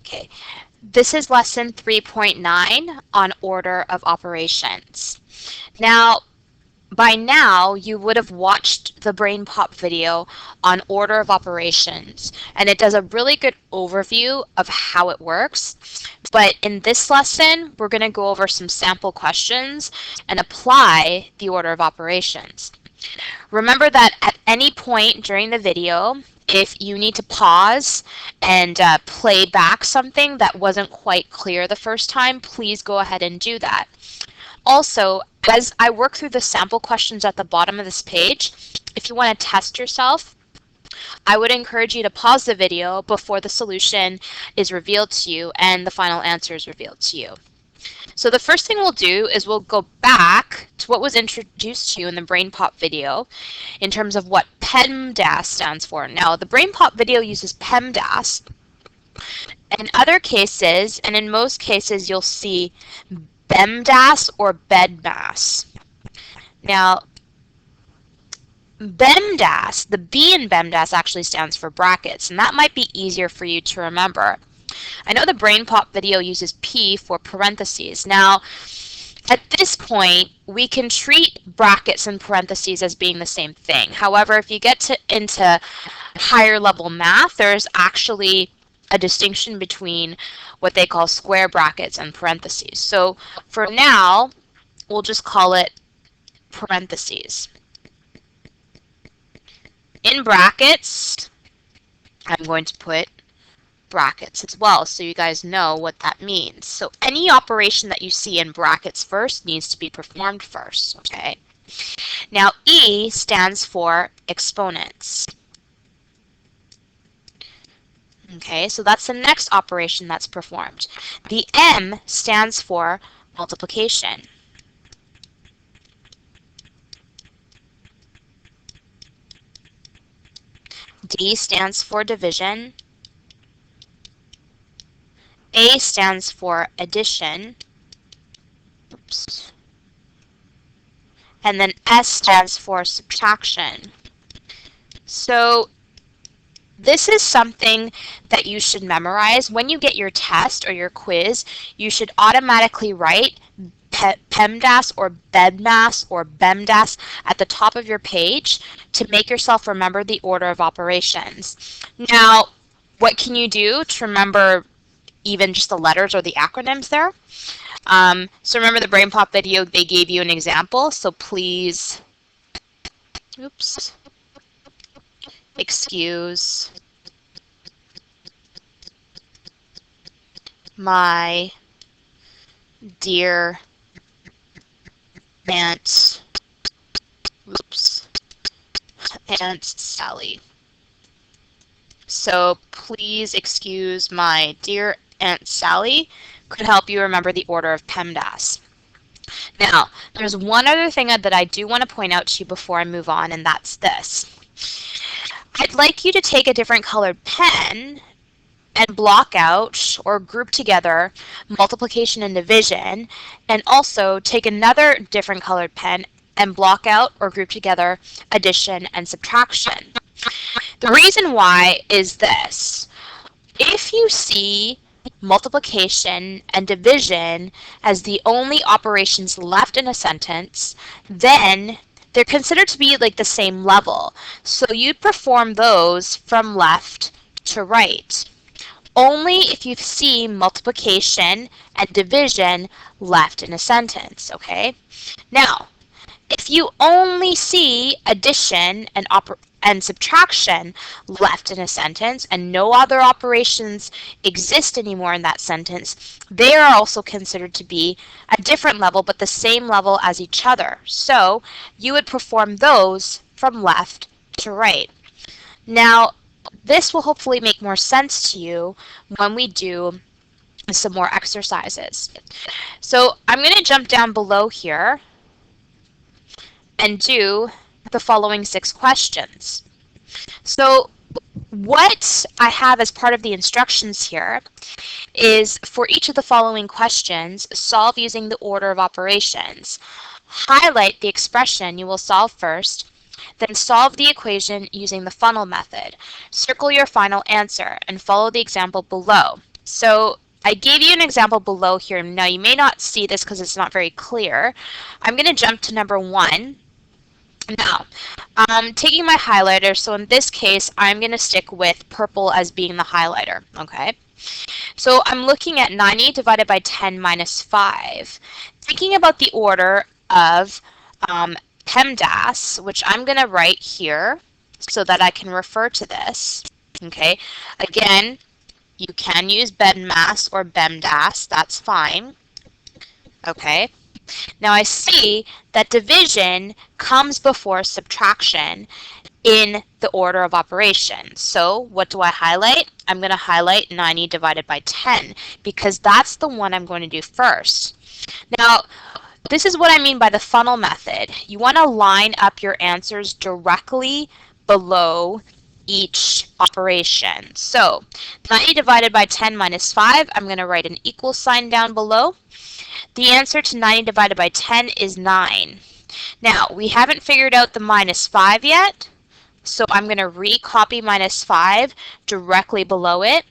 Okay, this is lesson 3.9 on order of operations. Now, by now, you would have watched the Brain Pop video on order of operations, and it does a really good overview of how it works. But in this lesson, we're going to go over some sample questions and apply the order of operations. Remember that at any point during the video, if you need to pause and play back something that wasn't quite clear the first time, please go ahead and do that. Also, as I work through the sample questions at the bottom of this page, if you want to test yourself, I would encourage you to pause the video before the solution is revealed to you and the final answer is revealed to you. So the first thing we'll do is we'll go back to what was introduced to you in the Brain Pop video in terms of what PEMDAS stands for. Now, the Brain Pop video uses PEMDAS. In other cases, and in most cases, you'll see BEMDAS or BEDMAS. Now, BEMDAS, the B in BEMDAS actually stands for brackets, and that might be easier for you to remember. I know the Brain Pop video uses P for parentheses. Now, at this point, we can treat brackets and parentheses as being the same thing. However, if you get into higher level math, there's actually a distinction between what they call square brackets and parentheses. So for now, we'll just call it parentheses. In brackets, I'm going to put brackets as well, so you guys know what that means. So any operation that you see in brackets first needs to be performed first, okay? Now E stands for exponents. Okay, so that's the next operation that's performed. The M stands for multiplication. D stands for division. A stands for addition. Oops. And then S stands for subtraction. So this is something that you should memorize. When you get your test or your quiz, you should automatically write PEMDAS or BEDMAS or BEMDAS at the top of your page to make yourself remember the order of operations. Now, what can you do to remember even just the letters or the acronyms there? So remember the Brain Pop video, they gave you an example, so please, oops, excuse my dear Aunt, oops, Aunt Sally. So please excuse my dear Aunt Sally could help you remember the order of PEMDAS. Now, there's one other thing that I do want to point out to you before I move on, and that's this. I'd like you to take a different colored pen and block out or group together multiplication and division, and also take another different colored pen and block out or group together addition and subtraction. The reason why is this. If you see multiplication and division as the only operations left in a sentence, then they're considered to be like the same level. So you'd perform those from left to right. Only if you see multiplication and division left in a sentence, okay? Now, if you only see addition and subtraction left in a sentence and no other operations exist anymore in that sentence, they are also considered to be a different level but the same level as each other. So you would perform those from left to right. Now, this will hopefully make more sense to you when we do some more exercises. So I'm going to jump down below here and do the following 6 questions. So what I have as part of the instructions here is for each of the following questions, solve using the order of operations. Highlight the expression you will solve first, then solve the equation using the funnel method. Circle your final answer and follow the example below. So I gave you an example below here. Now you may not see this because it's not very clear. I'm going to jump to number 1. Now, taking my highlighter, so in this case, I'm going to stick with purple as being the highlighter, okay? So I'm looking at 90 divided by 10 minus 5. Thinking about the order of PEMDAS, which I'm going to write here so that I can refer to this, okay? Again, you can use BEMDAS or BEMDAS, that's fine, okay? Now I see that division comes before subtraction in the order of operations. So what do I highlight? I'm going to highlight 90 divided by 10 because that's the one I'm going to do first. Now, this is what I mean by the funnel method. You want to line up your answers directly below each operation. So 90 divided by 10 minus 5, I'm going to write an equal sign down below. The answer to 90 divided by 10 is 9. Now, we haven't figured out the minus 5 yet, so I'm going to recopy minus 5 directly below it.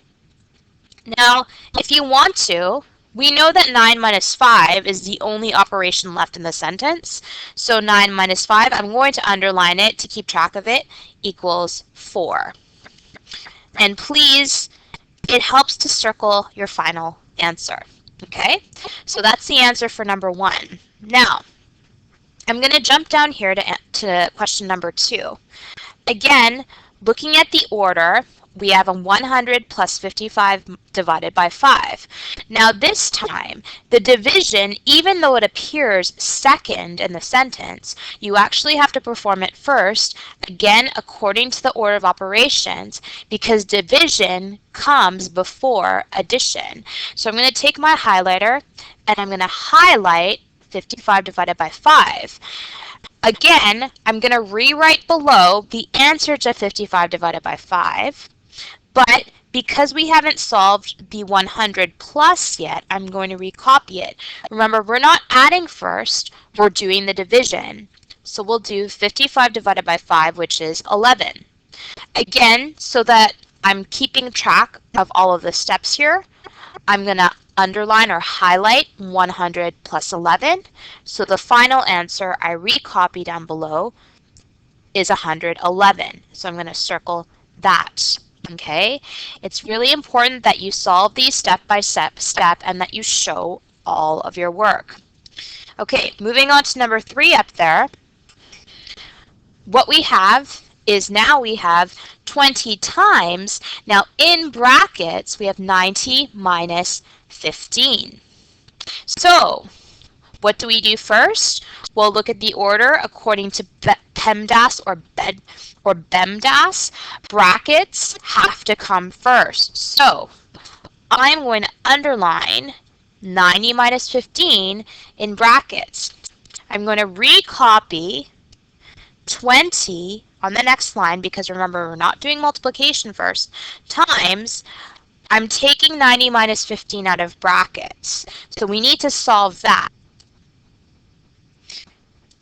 Now, if you want to, we know that 9 minus 5 is the only operation left in the sentence. So 9 minus 5, I'm going to underline it to keep track of it, equals 4. And please, it helps to circle your final answer. Okay, so that's the answer for number 1. Now, I'm going to jump down here to question number 2. Again, looking at the order, we have a 100 plus 55 divided by 5. Now this time, the division, even though it appears second in the sentence, you actually have to perform it first, again according to the order of operations, because division comes before addition. So I'm going to take my highlighter and I'm going to highlight 55 divided by 5. Again, I'm going to rewrite below the answer to 55 divided by 5. But because we haven't solved the 100 plus yet, I'm going to recopy it. Remember, we're not adding first, we're doing the division. So we'll do 55 divided by 5, which is 11. Again, so that I'm keeping track of all of the steps here, I'm going to underline or highlight 100 plus 11. So the final answer I recopy down below is 111. So I'm going to circle that. Okay, it's really important that you solve these step by step and that you show all of your work. Okay, moving on to number 3 up there. What we have is now we have 20 times. Now in brackets, we have 90 minus 15. So what do we do first? We'll look at the order according to PEMDAS or BEMDAS. Brackets have to come first. So I'm going to underline 90 minus 15 in brackets. I'm going to recopy 20 on the next line because remember we're not doing multiplication first, times I'm taking 90 minus 15 out of brackets. So we need to solve that.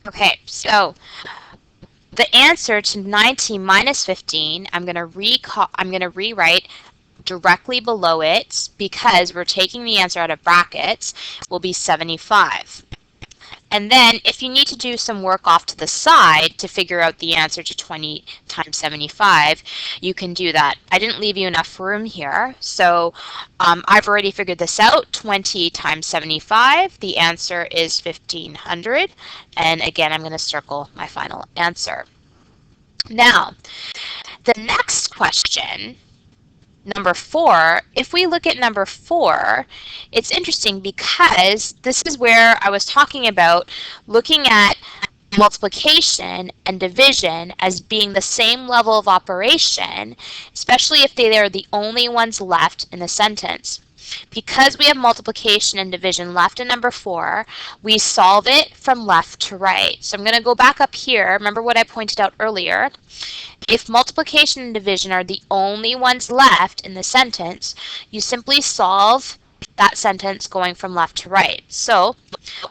Okay, so the answer to 90 minus 15, I'm going to rewrite directly below it because we're taking the answer out of brackets, will be 75. And then if you need to do some work off to the side to figure out the answer to 20 times 75, you can do that. I didn't leave you enough room here, so I've already figured this out. 20 times 75, the answer is 1500. And again, I'm going to circle my final answer. Now, the next question, number 4, if we look at number 4, it's interesting because this is where I was talking about looking at multiplication and division as being the same level of operation, especially if they are the only ones left in the sentence. Because we have multiplication and division left in number 4, we solve it from left to right. So I'm going to go back up here. Remember what I pointed out earlier. If multiplication and division are the only ones left in the sentence, you simply solve that sentence going from left to right. So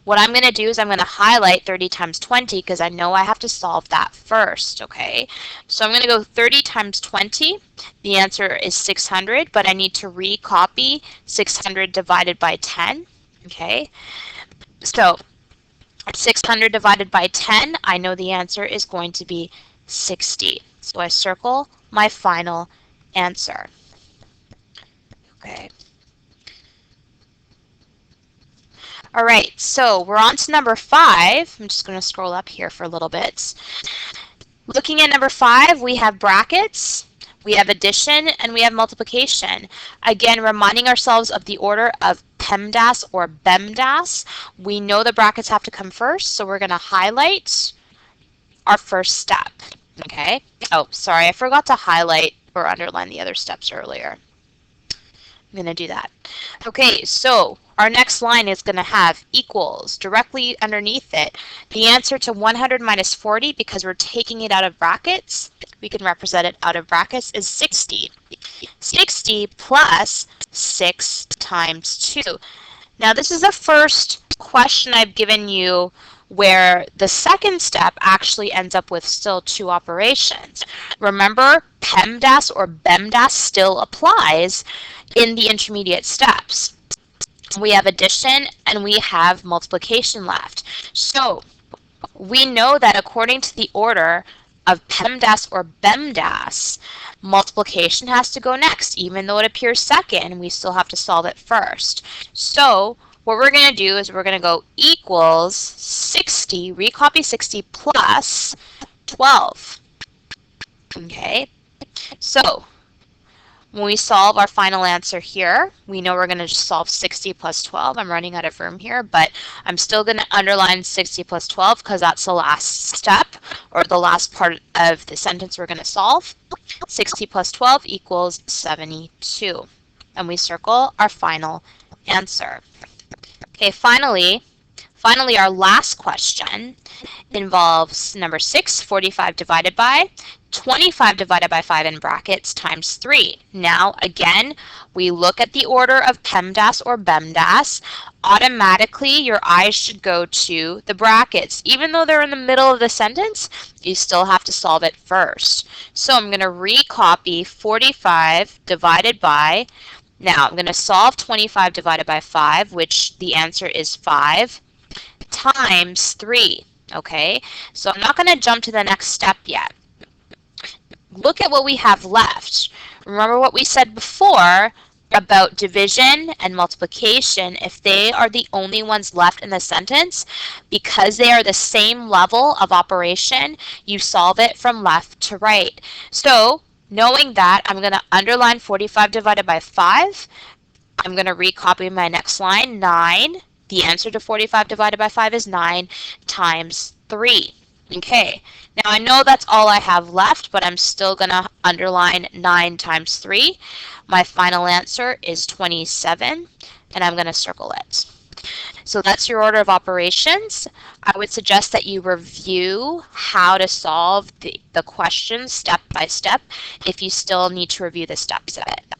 what I'm going to do is I'm going to highlight 30 times 20 because I know I have to solve that first, okay? So I'm going to go 30 times 20. The answer is 600, but I need to recopy 600 divided by 10, okay? So 600 divided by 10, I know the answer is going to be 60. So I circle my final answer. Okay. All right, so we're on to number 5. I'm just going to scroll up here for a little bit. Looking at number 5, we have brackets, we have addition, and we have multiplication. Again, reminding ourselves of the order of PEMDAS or BEMDAS. We know the brackets have to come first, so we're going to highlight our first step. Okay. Oh, sorry, I forgot to highlight or underline the other steps earlier. I'm going to do that. Okay, so our next line is going to have equals directly underneath it. The answer to 100 minus 40, because we're taking it out of brackets, we can represent it out of brackets, is 60. 60 plus 6 times 2. Now this is the first question I've given you where the second step actually ends up with still 2 operations. Remember, PEMDAS or BEMDAS still applies in the intermediate steps. We have addition and we have multiplication left. So we know that according to the order of PEMDAS or BEMDAS, multiplication has to go next. Even though it appears second, we still have to solve it first. So what we're going to do is we're going to go equals 60, recopy 60 plus 12. Okay, so when we solve our final answer here, we know we're going to just solve 60 plus 12. I'm running out of room here, but I'm still going to underline 60 plus 12 because that's the last step or the last part of the sentence we're going to solve. 60 plus 12 equals 72. And we circle our final answer. Okay, finally, our last question involves number 6, 45 divided by 25 divided by 5 in brackets times 3. Now, again, we look at the order of PEMDAS or BEMDAS. Automatically, your eyes should go to the brackets. Even though they're in the middle of the sentence, you still have to solve it first. So I'm going to recopy 45 divided by, now I'm going to solve 25 divided by 5, which the answer is 5, times 3. Okay, so I'm not going to jump to the next step yet. Look at what we have left. Remember what we said before about division and multiplication. If they are the only ones left in the sentence, because they are the same level of operation, you solve it from left to right. So knowing that, I'm going to underline 45 divided by 5. I'm going to recopy my next line, 9. The answer to 45 divided by 5 is 9 times 3. Okay, now I know that's all I have left, but I'm still going to underline 9 times 3. My final answer is 27, and I'm going to circle it. So that's your order of operations. I would suggest that you review how to solve the questions step by step if you still need to review the steps of it.